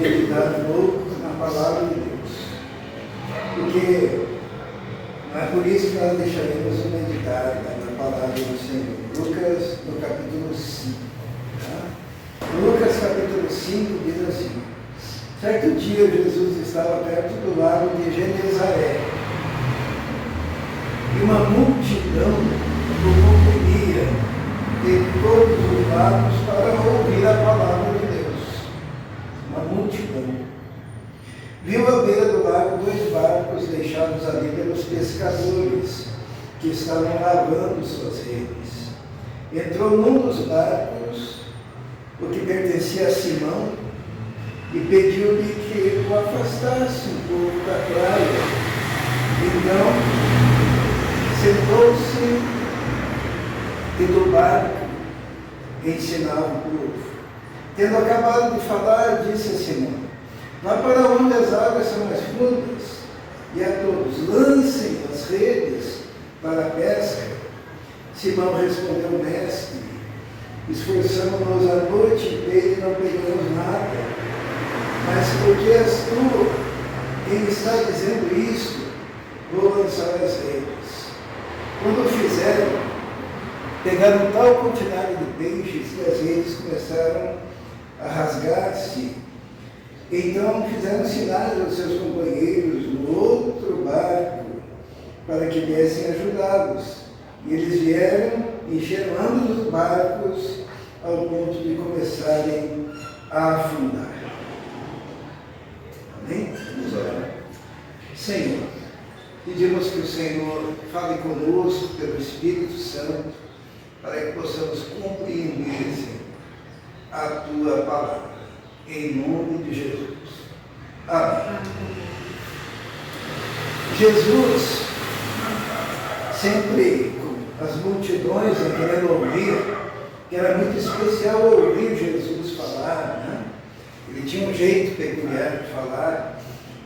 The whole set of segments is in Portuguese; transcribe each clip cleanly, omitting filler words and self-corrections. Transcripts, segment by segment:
meditar um pouco na palavra de Deus. Porque não é por isso que nós deixaremos de meditar na palavra do Senhor. Lucas, no capítulo 5. Tá? Lucas, capítulo 5, diz assim: certo dia Jesus estava perto do lago de Genezaré, e uma multidão o comprimia de todos os lados para ouvir a palavra de Deus. Uma multidão. Viu à beira do lago 2 barcos deixados ali pelos pescadores, que estavam lavando suas redes. Entrou num dos barcos, o que pertencia a Simão, e pediu-lhe que ele o afastasse um pouco da praia. Então, sentou-se e do barco ensinava o povo. Tendo acabado de falar, disse a Simão: vá para onde as águas são mais fundas, e a todos: lancem as redes para a pesca. Simão respondeu: mestre, esforçamo-nos a noite inteira e não pegamos nada. Mas porque és tu quem está dizendo isto, vou lançar as redes. Quando o fizeram, pegaram tal quantidade de peixes que as redes começaram a rasgar-se. Então fizeram sinais aos seus companheiros no outro barco para que viessem ajudá-los. E eles vieram, encheram ambos os barcos ao ponto de começarem a afundar. Amém? Vamos orar. Senhor, pedimos que o Senhor fale conosco pelo Espírito Santo, para que possamos compreender, Senhor, a Tua palavra, em nome de Jesus. Amém. Jesus, sempre com as multidões querendo ouvir, que era muito especial ouvir Jesus falar, né? Ele tinha um jeito peculiar de falar,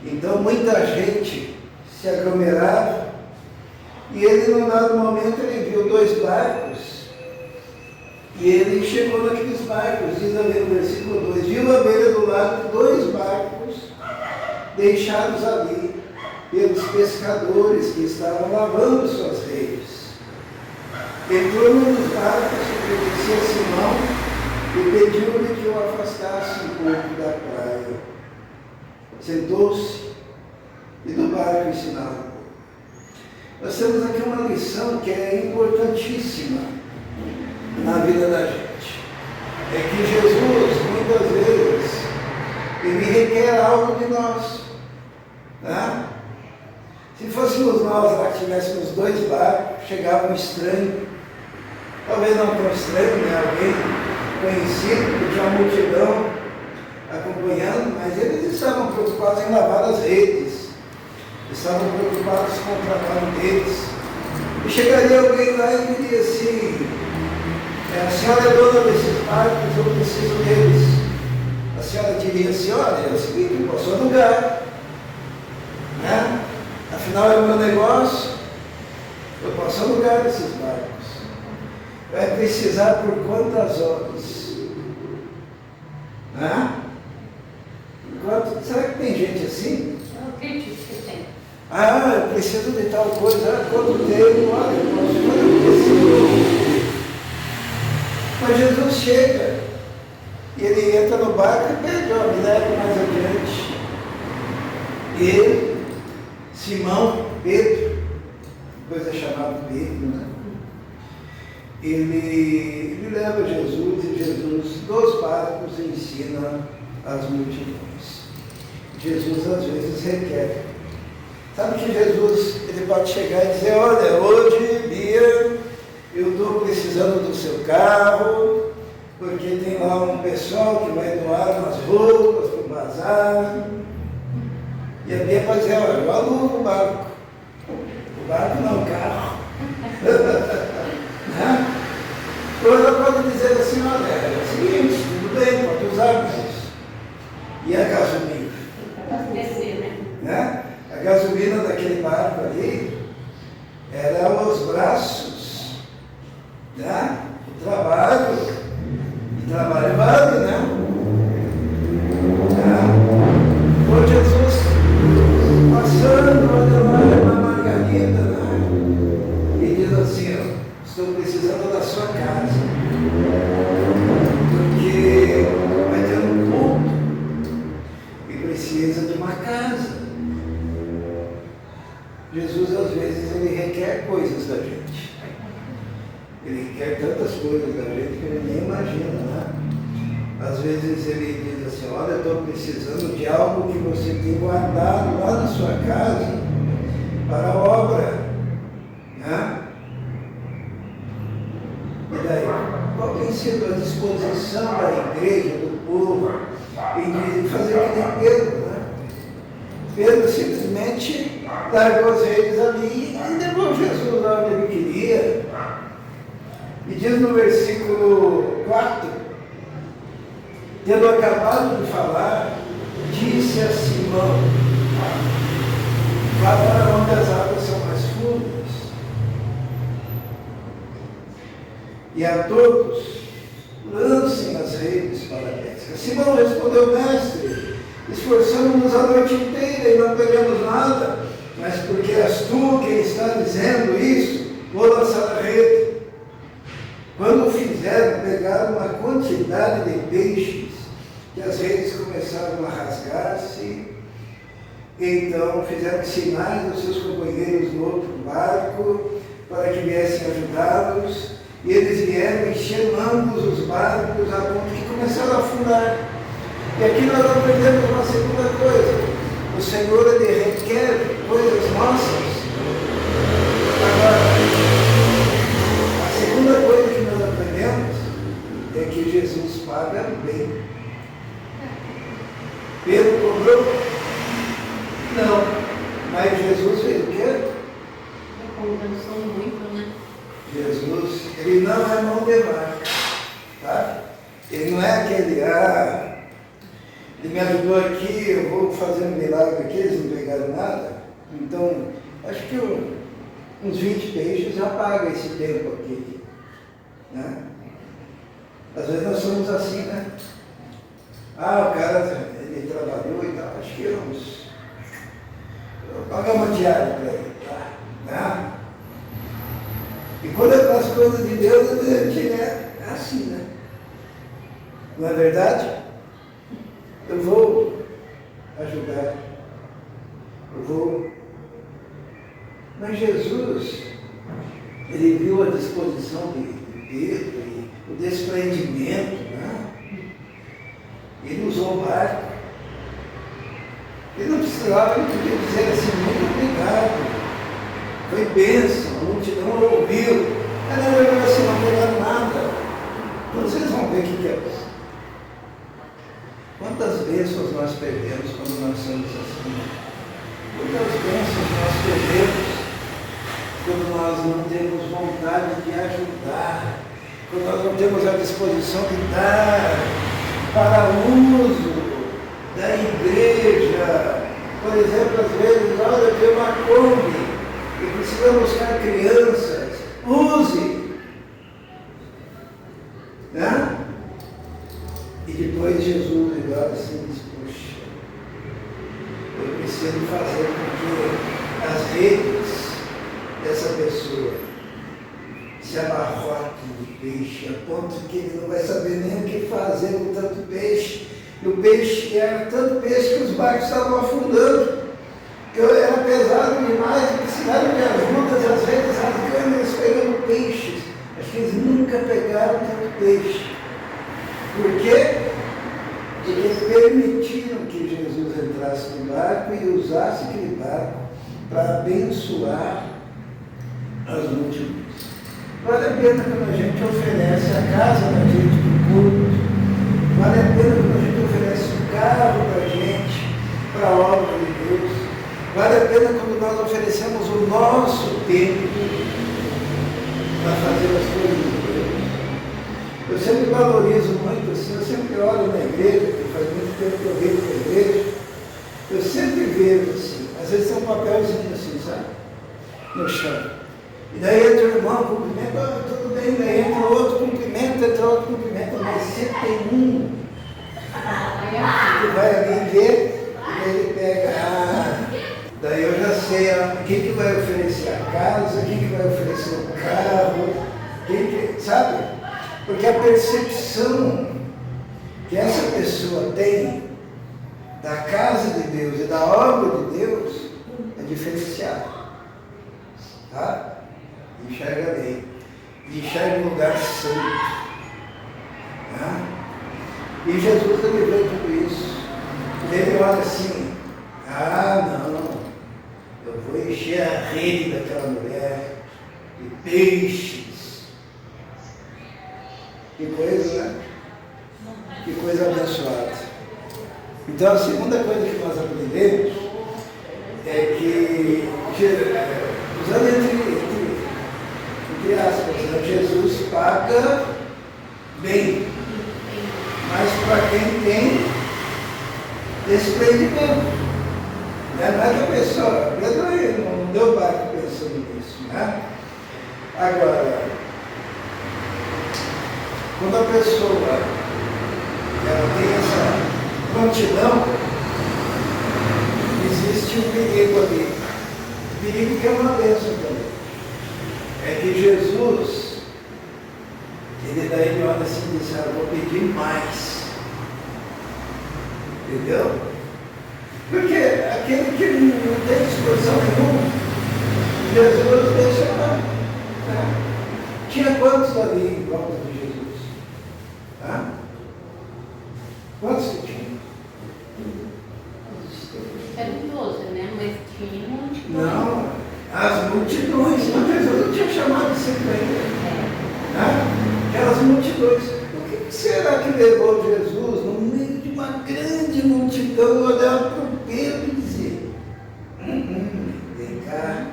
então muita gente se aglomerava, e ele, num dado momento, ele viu 2 barcos, e ele chegou naqueles barcos, diz ali no versículo 2, viu à beira do lago 2 barcos deixados ali pelos pescadores que estavam lavando suas redes. Entrou num dos barcos que pertencia a Simão e pediu-lhe que o afastasse um pouco da praia. Sentou-se e do barco ensinava. Nós temos aqui uma lição que é importantíssima na vida da gente. É que Jesus, muitas vezes, ele requer algo de nós. Né? Se fôssemos nós lá que tivéssemos 2 barcos, chegava um estranho, talvez não tão estranho, né? Alguém conhecido, que tinha uma multidão acompanhando, mas eles estavam preocupados em lavar as redes, estavam preocupados com o trabalho deles. E chegaria alguém lá e diria assim: a senhora é dona desses barcos, eu preciso deles. A senhora diria assim: olha, é o seguinte, eu posso alugar, né? Afinal é o meu negócio, eu posso alugar esses barcos. Vai precisar por quantas horas? Né? Será que tem gente assim? Eu acredito que tem. Ah, eu preciso de tal coisa. Ah, quanto tempo? Olha, eu posso fazer. Mas Jesus chega e ele entra no barco e pede: ó, me leva mais adiante. Ele, Simão, Pedro, depois é chamado Pedro, né? Ele leva Jesus, e Jesus, dos barcos, ensina as multidões. Jesus às vezes requer. Sabe que Jesus, ele pode chegar e dizer: olha, hoje, Bia, eu estou precisando do seu carro, porque tem lá um pessoal que vai doar umas roupas para o bazar. E a Bia pode dizer: olha, eu alugo o barco. O barco não, o carro. Né? Ou ela pode dizer assim: olha, é o seguinte, tudo bem, pode usar, mas e a gasolina? Né? A gasolina daquele barco ali era os braços, né? O trabalho vale, né? quer coisas da gente. Ele quer tantas coisas da gente que ele nem imagina, né? Às vezes ele diz assim, olha, eu estou precisando de algo que você tem guardado lá na sua casa para a obra, né? E daí, qual tem sido a disposição da igreja, do povo, em fazer que nem Pedro, né? Pedro simplesmente largou as redes ali e levou Jesus lá onde ele queria. E diz no versículo 4, tendo acabado de falar, disse a Simão, vá para onde as águas são mais fundas. E a todos, lancem as redes para a pesca. Simão respondeu, mestre, esforçamos-nos a noite inteira e não pegamos nada, mas porque és tu quem está dizendo isso, vou lançar a rede. Quando o fizeram, pegaram uma quantidade de peixes, que as redes começaram a rasgar-se. Então fizeram sinais aos seus companheiros no outro barco, para que viessem ajudá-los, e eles vieram enchendo ambos os barcos, a ponto que começaram a afundar. E aqui nós aprendemos uma segunda coisa: o Senhor, ele requer coisas nossas. Agora, a segunda coisa que nós aprendemos é que Jesus paga bem. Pedro cobrou? Não. Mas Jesus fez o quê? Compensou muito, né? Jesus, ele não é mão de vaca, tá? Ele não é aquele, ele me ajudou aqui, eu vou fazer um milagre aqui, eles não pegaram nada. Então, acho que uns 20 peixes já paga esse tempo aqui, né? Às vezes nós somos assim, né? O cara, ele trabalhou e tal, acho que eu pagar uma diária para ele, tá? Né? E quando é para as coisas de Deus, a gente é assim, né? Não é verdade? Eu vou ajudar. Eu vou. Mas Jesus, ele viu a disposição de Pedro e o desprendimento, né? Ele usou o barco. Ele não precisava, ele podia dizer assim, muito obrigado. Foi bênção, a multidão ouviu. Mas na verdade assim, não pegaram nada. Então vocês vão ver o que é bom. Quantas bênçãos nós perdemos quando nós somos assim? Quantas bênçãos nós perdemos quando nós não temos vontade de ajudar, quando nós não temos a disposição de dar para uso da igreja. Por exemplo, às vezes, olha, eu tenho uma Kombi e precisa buscar crianças, use, né? E depois Jesus olha assim e diz, poxa, eu preciso fazer com que as redes dessa pessoa se abarrotem de peixe, a ponto que ele não vai saber nem o que fazer com tanto peixe. E o peixe era tanto peixe que os barcos estavam afundando, que era pesado demais, e precisaram de ajuda, e às vezes rasgando, eles pegando peixes. Acho que eles nunca pegaram tanto peixe. Por quê? Porque eles permitiram que Jesus entrasse no barco e usasse aquele barco para abençoar as multidões. Vale a pena quando a gente oferece a casa da gente para o culto, vale a pena quando a gente oferece o carro da gente para a obra de Deus, vale a pena quando nós oferecemos o nosso tempo para fazer as coisas de Deus. Eu sempre valorizo muito assim, eu sempre olho na igreja, que faz muito tempo que eu vejo na igreja, eu sempre vejo assim, às vezes tem um papelzinho assim, sabe? No chão. E daí entra o irmão, cumprimenta, tudo bem, daí entra o outro, cumprimenta, entra o outro, cumprimenta, mas sempre tem um que vai ali ver, e daí ele pega, daí eu já sei quem que vai oferecer a casa, quem que vai oferecer o carro, quem que, sabe? Porque a percepção que essa pessoa tem da casa de Deus e da obra de Deus é diferenciada. Tá? enxerga a lei, enxerga o lugar santo. Tá? E Jesus ele vê tudo isso. Ele olha assim, não, eu vou encher a rede daquela mulher de peixes. Que coisa, né? Que coisa abençoada. Então a segunda coisa que nós aprendemos é que, usando entre aspas, né, Jesus paga bem, mas para quem tem desprendimento. Não é que a pessoa, Pedro não deu barco pensando nisso, né? Agora, quando a pessoa ela tem essa prontidão, existe um perigo ali. O perigo que é uma bênção também. É que Jesus, ele olha assim e diz, eu vou pedir mais. Entendeu? Porque aquele que não tem disposição nenhuma, Jesus deixa lá. Né? Tinha quantos ali em volta de Jesus? Tá? Quantos que tinha? Eram 12, né? Mas tinha multidões. Não, as multidões. Mas Jesus não tinha chamado sempre ainda. Né? Aquelas multidões. O que será que levou Jesus no meio de uma grande multidão olhar para o Pedro e dizer: vem cá.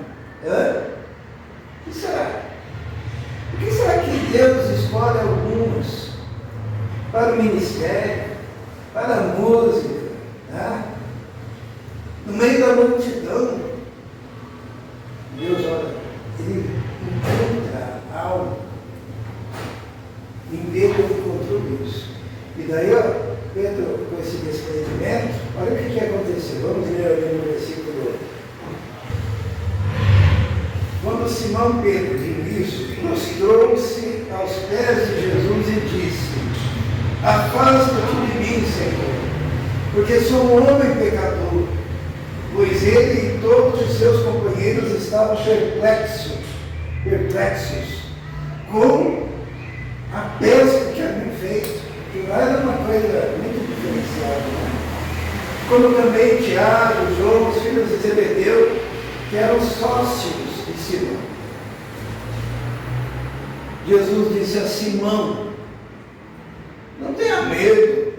O que será? Por que será que Deus escolhe alguns para o ministério, para a música, né? No meio da multidão? Deus, olha, ele encontra algo. Em Pedro ele encontrou isso. E daí, Pedro, com esse desprendimento, olha o que aconteceu. Vamos ler ali no versículo. Quando Simão Pedro viu isso, prostrou-se aos pés de Jesus e disse: afasta-te de mim, Senhor, porque sou um homem pecador. Pois ele e todos os seus companheiros estavam perplexos com a pesca que haviam feito, que lá era uma coisa muito diferenciada, né? Como também Tiago, João, os filhos de Zebedeu, que eram sócios de Simão. Jesus disse a Simão: não tenha medo,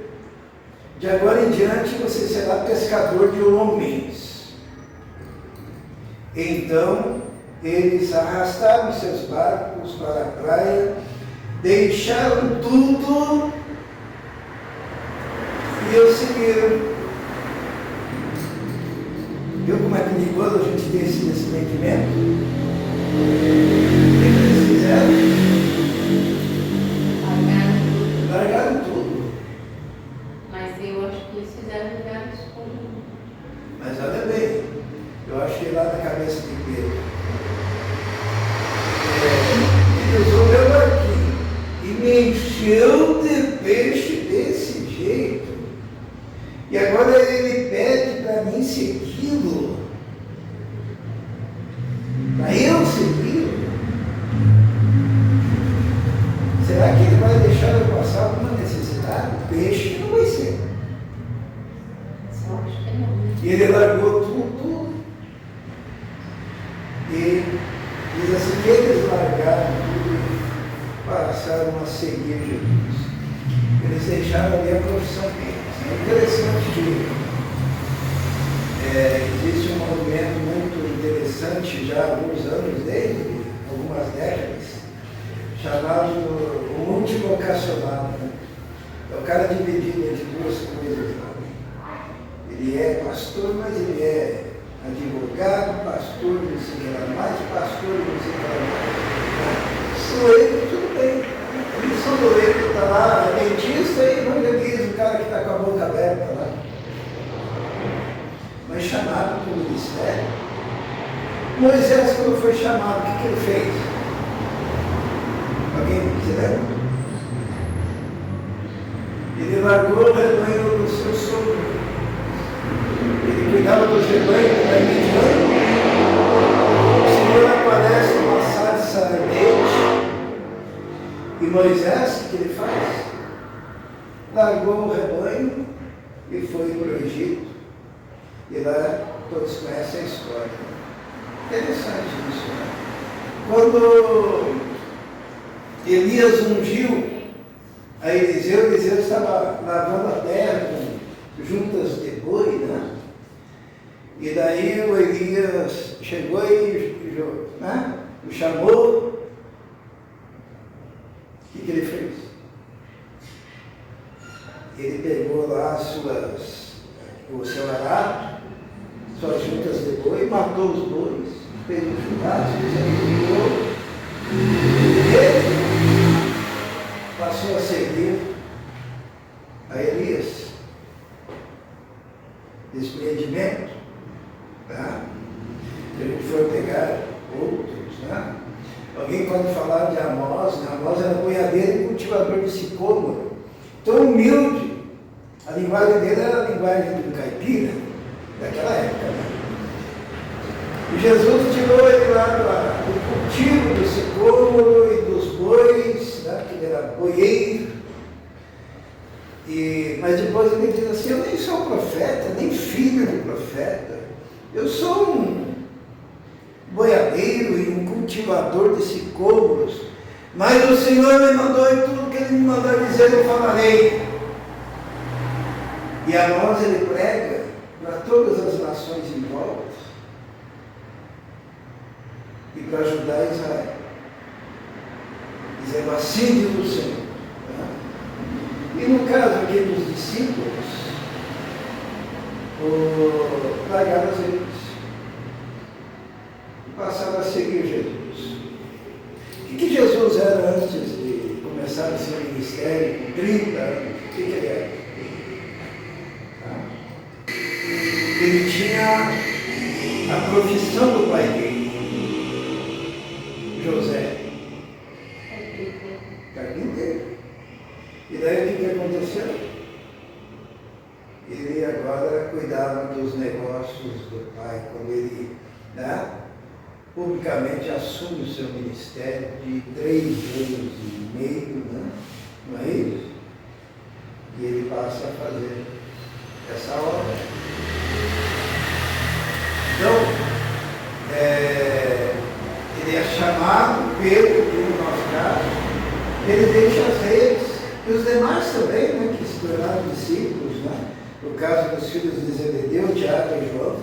de agora em diante você será pescador de homens. Então eles arrastaram seus barcos para a praia, deixaram tudo e o seguiram. Viu como é perigoso a gente ter esse desprendimento? O que eles fizeram? Largaram tudo. Mas eu acho que eles fizeram lugar escondido. Mas olha bem, eu acho que lá na cabeça de Pedro, ele usou meu barquinho e me encheu de peixe desse jeito. E agora ele pede para mim segui-lo. Para eu segui-lo. Será que ele vai deixar eu passar alguma necessidade? Peixe não vai ser. Eu acho que não. E ele largou tudo. E diz assim que eles largaram tudo e passaram a seguir Jesus. Eles deixaram ali a profissão deles. É interessante que existe um movimento muito interessante já há alguns anos, desde algumas décadas, chamado o multivocacional. Né? É o cara dividido entre duas coisas. Né? Ele é pastor, mas ele é advogado, pastor, não sei o que lá mais, pastor, não sei o que lá mais. Soeiro, tudo bem. A missão do Leito está lá, é dentista e evangeliza, o cara que está com a boca aberta lá. Mas chamado para o ministério. Moisés, quando foi chamado, o que ele fez? Alguém se lembra? Ele largou o rebanho do seu sogro. Ele cuidava dos rebanhos da Midian. O Senhor aparece numa sarça Moisés, o que ele faz? Largou o rebanho e foi para o Egito. E lá todos conhecem a história. Interessante isso, né? Quando Elias ungiu a Eliseu, Eliseu estava lavando a terra com juntas de boi, né? E daí o Elias chegou e né? O chamou. O que ele fez? Ele pegou lá o seu arado, suas juntas de boi, matou os bois, fez um churrasco, sacrificou. Ele passou a seguir a Elias. Desprendimento, tá? Se a gente for pegar outros, né? Alguém pode falar de Amós, né? Amós era boiadeiro e cultivador de sicômoro. Tão humilde, a linguagem dele era a linguagem do caipira, daquela época, né? E Jesus tirou ele lá do cultivo do sicômoro e dos bois, né? Que ele era boieiro. Mas depois ele diz assim: eu nem sou profeta, nem filho de profeta. Eu sou um boiadeiro e um cultivador de sicômoros. Mas o Senhor me mandou e tudo que ele me mandou dizer eu falarei. E a nós ele prega para todas as nações em volta e para ajudar Israel. Dizendo assim diz o Senhor. E no caso aqui dos discípulos, largaram as redes e passaram a seguir Jesus. O que Jesus era antes de começar o seu ministério, com 30 anos? O que ele era? Ele tinha a profissão do pai dele, José, carpinteiro. E daí o que aconteceu? Ele agora cuidava dos negócios do pai, quando ele, né, publicamente assume o seu ministério de 3 anos e meio, né? Não é isso? E ele passa a fazer essa obra. Então, ele é chamado, Pedro, no nosso caso, ele deixa as redes. E os demais também, né, que se tornaram discípulos, né? No caso dos filhos de Zebedeu, Tiago e João,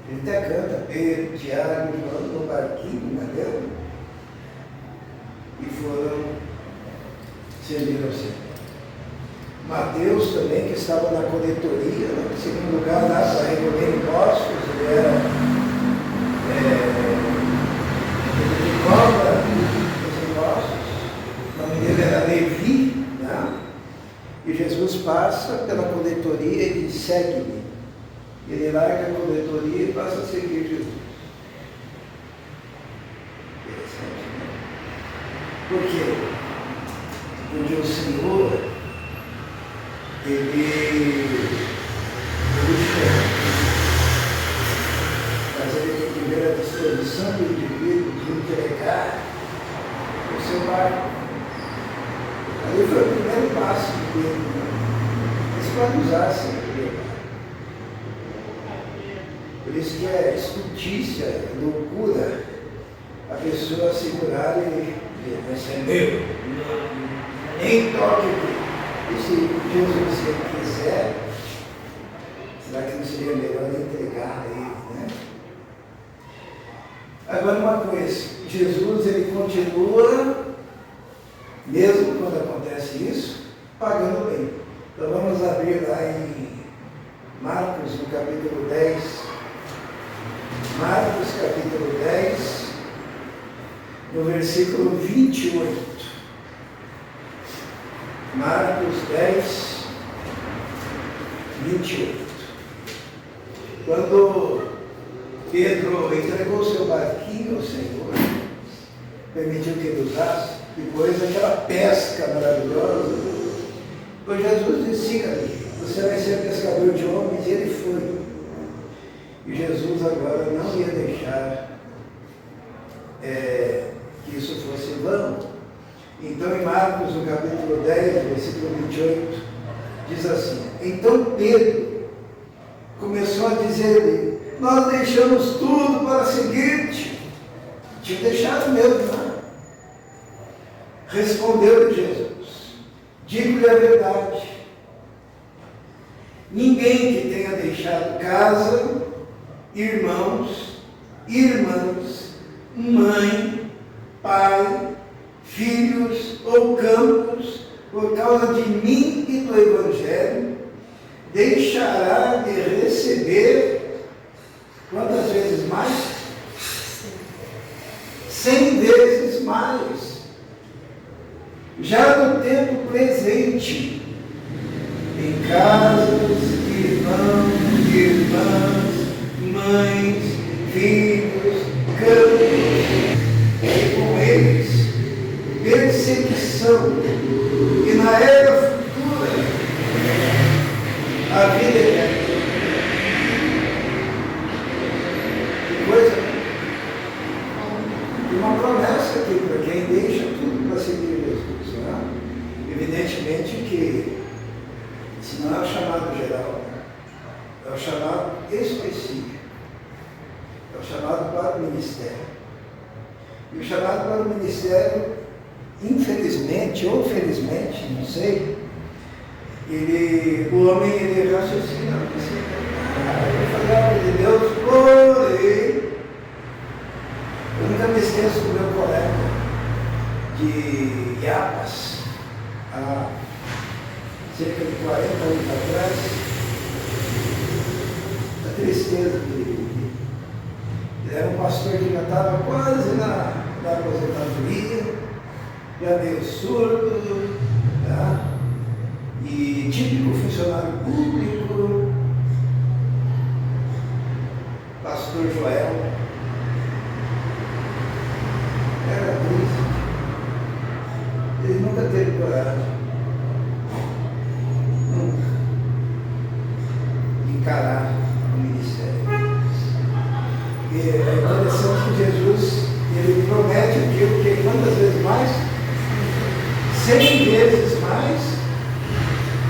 ele até canta Pedro, Tiago e João no barquinho, né, dele? E foram servir ao Senhor. Mateus também, que estava na coletoria, né, em segundo lugar, lá para recolher impostos, ele era ele cobra os impostos, o nome dele era Levi. E Jesus passa pela coletoria e diz: segue-me. Ele larga a coletoria e passa a seguir Jesus. Interessante, né? Por quê? Porque o Senhor, ele chama, mas ele tem que ver a disposição do indivíduo de entregar o seu barco. Ali foi o primeiro passo de Pedro. Isso pode usar sempre. Por isso que é estultícia, é loucura a pessoa segurar e dizer: esse é meu. Nem toque aqui. E se Jesus quiser, será que não seria melhor entregar a ele, né? Agora uma coisa, Jesus ele continua, mesmo quando acontece isso, pagando bem. Então vamos abrir lá em Marcos, no capítulo 10. Marcos, capítulo 10, no versículo 28. Marcos 10, 28. Quando Pedro entregou seu barquinho ao Senhor, permitiu que ele usasse, depois daquela pesca maravilhosa, pois Jesus disse: siga-me, você vai ser pescador de homens, e ele foi. E Jesus agora não ia deixar que isso fosse vão. Então Então, em Marcos, no capítulo 10, versículo 28, diz assim: então Pedro começou a dizer-lhe: nós deixamos tudo para seguir-te. Tinha deixado mesmo, né? Respondeu-lhe Jesus: digo-lhe a verdade. Ninguém que tenha deixado casa, irmãos, irmãs, mãe, pai, filhos ou campos, por causa de mim e do Evangelho, deixará de receber, quantas vezes mais? 100 vezes mais. Já no tempo presente, em casas, irmãos, irmãs, mães, filhos, campos, e com eles perseguição, e na era futura a vida eterna. Que coisa, né? E uma promessa aqui para quem deixa tudo para seguir Jesus, né? Evidentemente que isso não é o chamado geral, é o chamado específico, é o chamado para o ministério. E o chamado para o ministério, infelizmente ou felizmente, não sei, o homem ele raciocina assim: eu falei a obra de Deus, porém, eu nunca me esqueço do meu colega de Iapas, há cerca de 40 anos atrás, a tristeza dele. Ele era um pastor que já estava quase na aposentadoria, já meio surdo, tá? E típico funcionário público, pastor Joel, era triste. Ele nunca teve coragem, nunca, de encarar o ministério. E é interessante que Jesus, ele promete aquilo que quantas vezes mais? 100 vezes mais.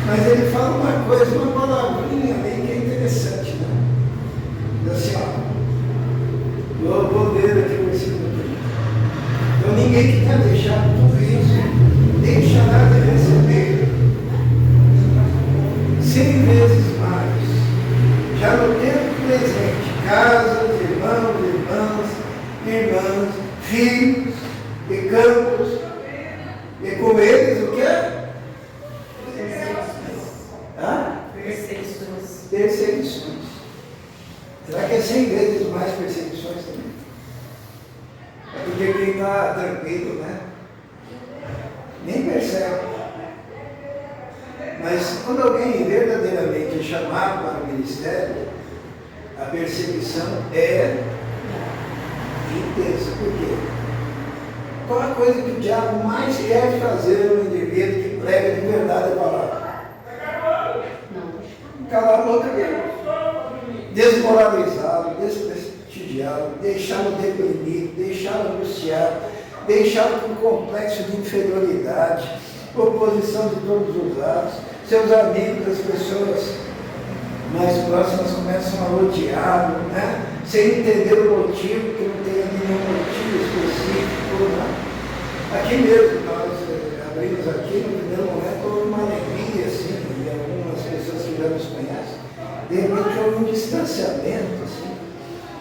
Mas ele fala uma coisa, uma palavrinha bem que é interessante, né? Diz assim, ó, vou ler aqui o versículo 30. Então ninguém que tenha deixado tudo isso deixará de receber 100 vezes mais. Já no tempo presente, casas, irmãos, irmãs, filhos e campos, e com eles o quê? Perseguições. Será que é 100 vezes mais perseguições também? É porque quem está tranquilo, né? Nem percebe. Mas quando alguém verdadeiramente é chamado para o ministério, a perseguição é intensa. Por quê? Qual a coisa que o diabo mais quer fazer no indivíduo que prega de verdade a palavra? Calar a boca dele, desmoralizá-lo, desprestigiá-lo, deixá-lo deprimido, deixá-lo angustiado, deixá-lo com complexo de inferioridade, oposição de todos os lados. Seus amigos, as pessoas mais próximas começam a odiá-lo, né? Sem entender o motivo, que não tem nenhum motivo específico. Né? Aqui mesmo, nós abrimos aqui, no primeiro momento, houve uma alegria, assim, de algumas pessoas que já nos conhecem. De repente houve um distanciamento, assim.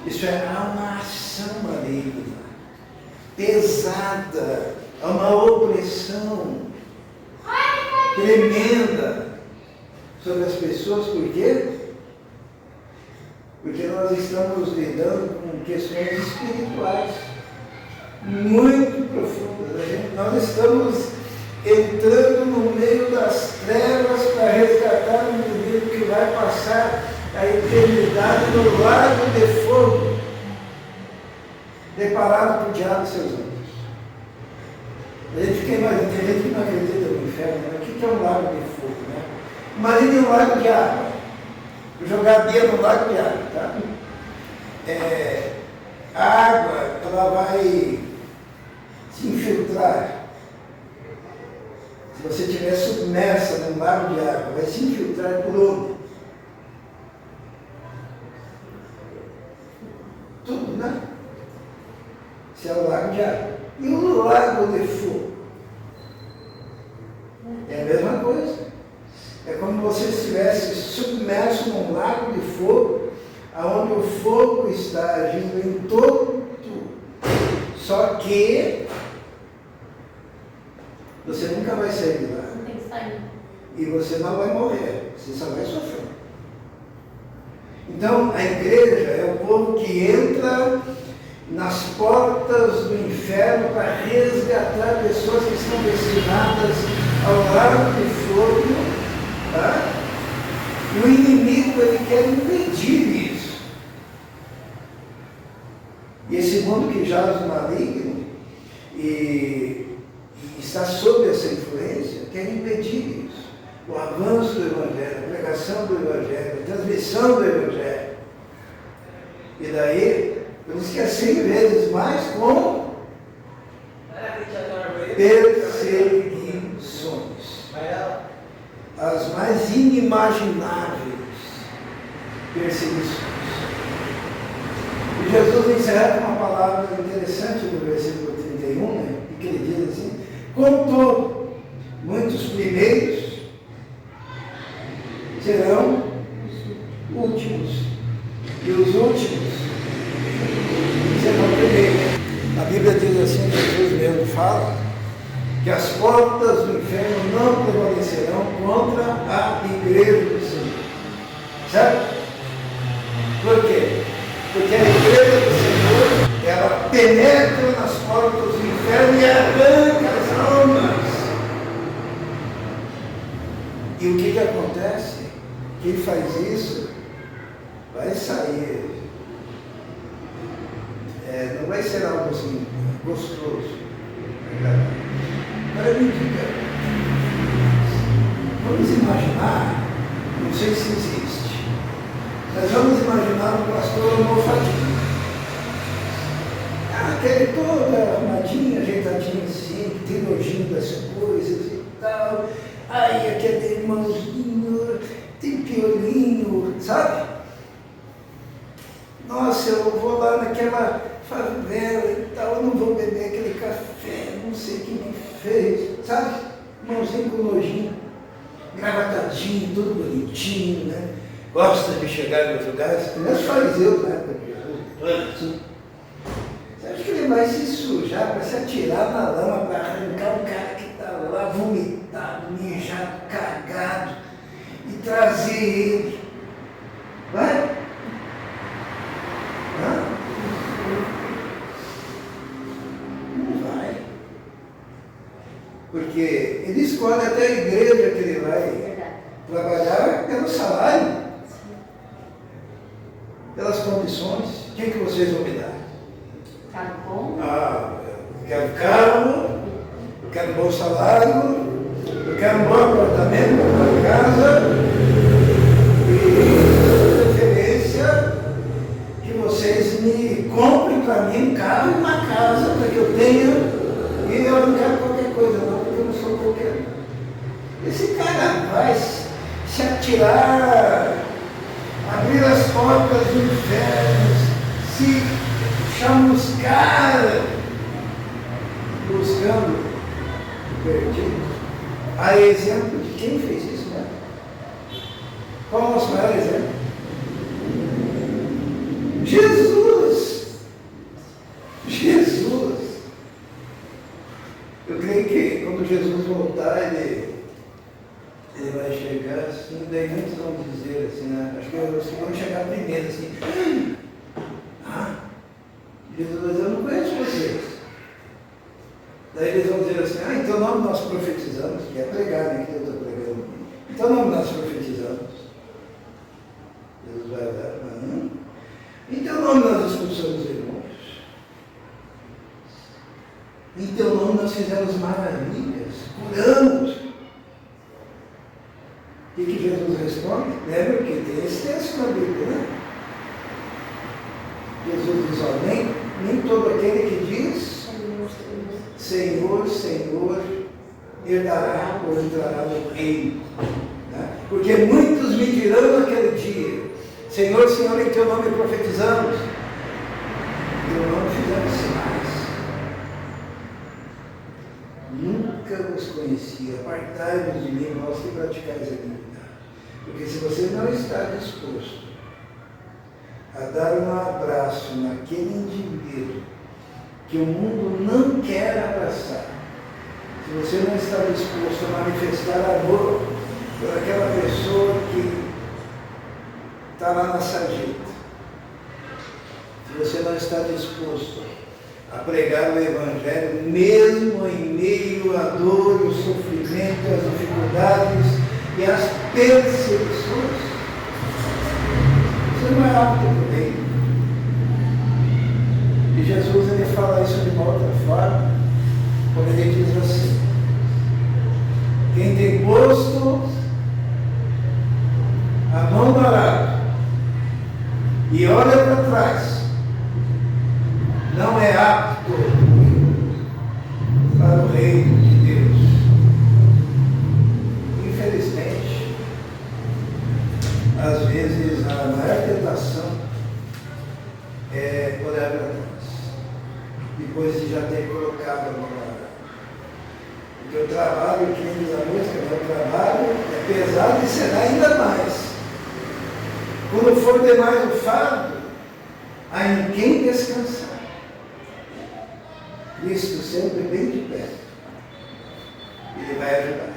Isso é uma ação maligna, pesada, uma opressão tremenda sobre as pessoas. Por quê? Porque nós estamos lidando com questões espirituais muito profundas. Nós estamos entrando no meio das trevas para resgatar um indivíduo que vai passar a eternidade no lago de fogo, preparado por diabo e seus anjos. A gente fica imaginando, tem gente que não acredita no inferno, mas o que é um lago de fogo? Né? Imagine um lago de água. Vou jogar dentro no lago de água, tá? A água, ela vai se infiltrar Se você estiver submersa num lago de água, vai se infiltrar por onde? Tudo, né? Isso é o lago de água. E o lago de fogo? É a mesma coisa. É como você estivesse submerso num lago de fogo, onde o fogo está agindo em todo. Só que você nunca vai sair de lá. Não tem que sair. E você não vai morrer, você só vai sofrer. Então, a igreja é o povo que entra nas portas do inferno para resgatar pessoas que estão destinadas ao lago de fogo. Tá? E o inimigo, ele quer impedir isso. E esse mundo que jaz no maligno e está sob essa influência, quer impedir isso. O avanço do Evangelho, a pregação do Evangelho, a transmissão do Evangelho. E daí, por isso que é 100 vezes mais com perseguições. As mais inimagináveis perseguições. E Jesus encerra com uma palavra interessante no versículo 31, né? Que ele diz assim: contou, muitos primeiros serão últimos, e os últimos serão primeiros. A Bíblia diz assim, Jesus mesmo fala, que as portas do inferno não prevalecerão contra a igreja do Senhor. Certo? Por quê? Porque a igreja do Senhor, ela penetra nas portas do inferno e arranca as almas. E o que acontece? Quem faz isso vai sair. Não vai ser algo assim gostoso. Agora me diga, vamos imaginar, não sei se existe, mas vamos imaginar um pastor almofadinho. Aquele todo arrumadinho, ajeitadinho assim, que tem nojinho das coisas e tal. Aí aquele irmãozinho, tem piolinho, sabe? Nossa, eu vou lá naquela favela e tal, eu não vou beber aquele café, não sei quem que fez, sabe? Irmãozinho com nojinho, gravatadinho, tudo bonitinho, né? Gosta de chegar nos lugares, primeiro os fariseus, né? Assim. Você acha que ele vai se sujar para se atirar na lama, para arrancar um cara que está lá vomitado, mijado, cagado, e trazer ele? Vai? Hã? Não vai. Porque ele escolhe até a igreja que ele vai trabalhar pelo salário, pelas condições. O que vocês vão me dar? Tá bom? Eu quero carro, eu quero um bom salário, eu quero um bom apartamento, uma boa casa, e preferência que vocês me comprem para mim um carro e uma casa para que eu tenha, e eu não quero qualquer coisa não, porque eu não sou qualquer um. Esse cara vai se atirar, abrir as portas do inferno, se chamuscar, buscando o perdido. Há exemplo de quem fez isso, né? Qual é o nosso maior exemplo? Jesus! Jesus! Eu creio que quando Jesus voltar, ele vai chegar assim, daí muitos vão dizer assim, né? Acho que os que vão chegar primeiro assim. Jesus vai dizer, eu não conheço vocês. Daí eles vão dizer assim, em teu nome nós profetizamos, que é pregar, né, que eu estou pregando. Em teu nome nós profetizamos. Jesus vai olhar, em teu nome nós expulsamos demônios. Em teu nome nós fizemos maravilhas, curamos. O que Jesus responde? Lembra que tem esse texto na Bíblia, né? Jesus diz, nem todo aquele que diz Senhor, Senhor, herdará ou entrará no reino. Né? Porque muitos me dirão naquele dia: Senhor, Senhor, em teu nome profetizamos, em teu nome fizemos sinais. Nunca os conhecia. Apartai-vos de mim, vós que praticais a iniquidade. Porque se você não está disposto a dar um abraço naquele indivíduo que o mundo não quer abraçar, se você não está disposto a manifestar amor por aquela pessoa que está lá na sarjeta, se você não está disposto a pregar o Evangelho, mesmo em meio à dor, o sofrimento, as dificuldades e as perseguições, você não é apto para o reino. E Jesus ele fala isso de uma outra forma, quando ele diz assim: quem tem posto a mão no arado e olha para trás, não é apto para o reino de Deus. Infelizmente, às vezes a maior tentação é olhar para trás, depois de já ter colocado a mão no arado. Porque o trabalho, que nem diz a música, o trabalho é pesado e será ainda mais. Quando for demais o fardo, há em quem descansar. Cristo sempre bem de perto. Ele vai ajudar.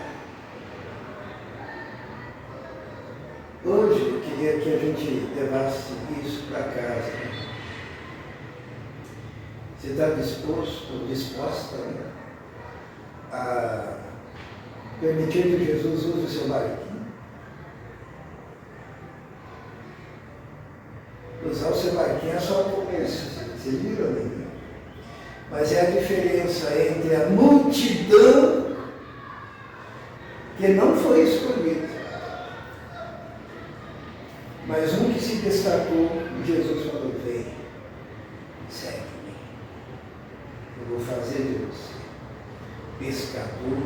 Hoje eu queria que a gente levasse isso para casa. Você está disposto ou disposta, né, a permitir que Jesus use o seu barquinho? Usar o seu barquinho é só o começo, vocês viram, né? Mas é a diferença entre a multidão que não foi escolhida, mas um que se destacou e Jesus falou: vem, segue-me, eu vou fazer de você pescador